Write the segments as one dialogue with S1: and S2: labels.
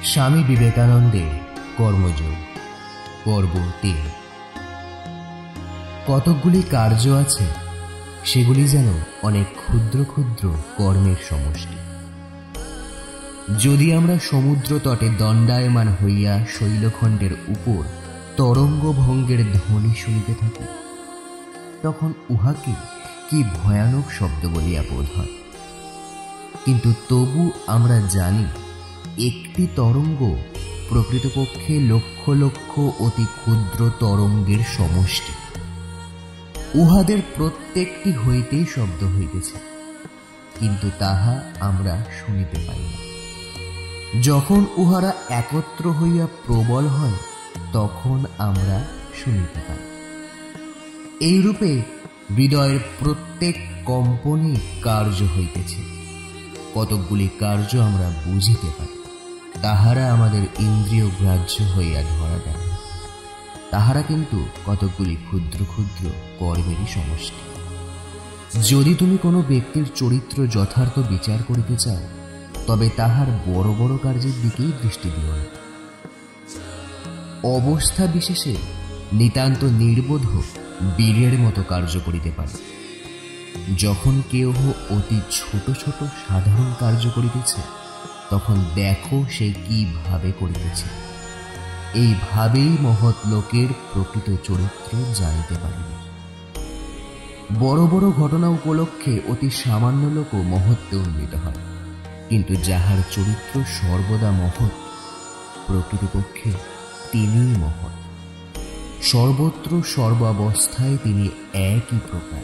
S1: স্বামী বিবেকানন্দের কর্মযোগ পর্ব ৩। কতকগুলি কার্য আছে, সেগুলি যেন অনেক ক্ষুদ্র ক্ষুদ্র কর্মের সমষ্টি। যদি আমরা সমুদ্র তটে দণ্ডায়মান হইয়া শৈলখণ্ডের উপর তরঙ্গ ভঙ্গের ধ্বনি শুনিতে থাকি, তখন উহাকে কি ভয়ানক শব্দ বলিয়া বোধ হয়। কিন্তু তবু আমরা জানি একটি তরঙ্গ প্রকৃতপক্ষে লক্ষ লক্ষ অতি ক্ষুদ্র তরঙ্গের সমষ্টি। উহাদের প্রত্যেকটি হইতেই শব্দ হইতেছে, কিন্তু তাহা আমরা শুনিতে পাই না। যখন উহারা একত্র হইয়া প্রবল হয়, তখন আমরা শুনিতে পাই। এইরূপে হৃদয়ের প্রত্যেক কম্পনে কার্য হইতেছে। কতকগুলি কার্য আমরা বুঝিতে পাই, তাহারা আমাদের ইন্দ্রিয় গ্রাহ্য হইয়া ধরা দেয়। তাহারা কিন্তু কতকগুলি ক্ষুদ্র ক্ষুদ্র কর্মেরই সমষ্টি। যদি তুমি কোনো ব্যক্তির চরিত্র যথার্থ বিচার করিতে চাও, তবে তাহার বড় বড় কার্যের দিকেই দৃষ্টি দিও না। অবস্থা বিশেষে নিতান্ত নির্বোধ বীরের মতো কার্য করিতে পারে। যখন কেহ অতি ছোট ছোট সাধারণ কার্য করিতেছে, তখন দেখো সে কিভাবে করিতেছে। এইভাবেই মহৎ লোকের প্রকৃত চরিত্র জানিতে পারিবে। বড় বড় ঘটনা উপলক্ষে অতি সামান্য লোকও মহত্বে উন্নীত হয়, কিন্তু যাহার চরিত্র সর্বদা মহৎ, প্রকৃতপক্ষে তিনিই মহৎ। সর্বত্র সর্বাবস্থায় তিনি একই প্রকার।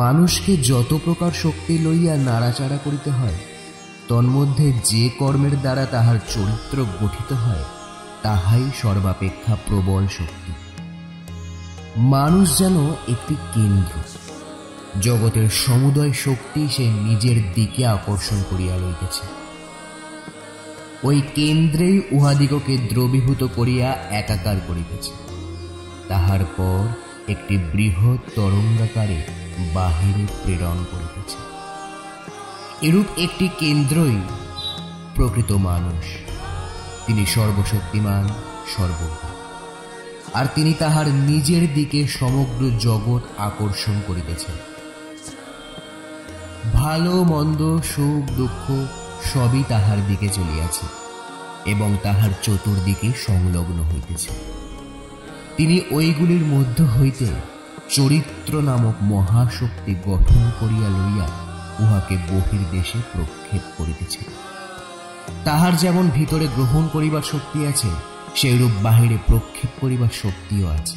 S1: মানুষকে যত প্রকার শক্তি লইয়া নাড়াচাড়া করিতে হয়, তন্মধ্যে যে কর্মের দ্বারা তাহার চরিত্র গঠিত হয়, তাহাই সর্বাপেক্ষা প্রবল শক্তি। মানুষ যেন একটি কেন্দ্র, জগতের সমুদয় শক্তি সে নিজের দিকে আকর্ষণ করিয়া লইতেছে। ওই কেন্দ্রেই উহাদিগকে দ্রবীভূত করিয়া একাকার করিতেছে। তাহার পর একটি বৃহৎ তরঙ্গাকারে বাহিরে প্রেরণ করিতেছে। এরূপ একটি কেন্দ্রই প্রকৃত মানুষ। তিনি সর্বশক্তিমান, সর্বজ্ঞ, আর তিনি তাহার নিজের দিকে সমগ্র জগৎ আকর্ষণ করিতেছেন। ভালো মন্দ, সুখ দুঃখ সবই তাহার দিকে চলিয়াছে এবং তাহার চতুর্দিকে সংলগ্ন হইতেছে। তিনি ওইগুলির মধ্য হইতে চরিত্র নামক মহাশক্তি গঠন করিয়া লইয়া উহাকে বহির্দেশে প্রক্ষেপ করিতেছে। তাহার যেমন ভিতরে গ্রহণ করিবার শক্তি আছে, সেইরূপ বাহিরে প্রক্ষেপ করিবার শক্তিও আছে।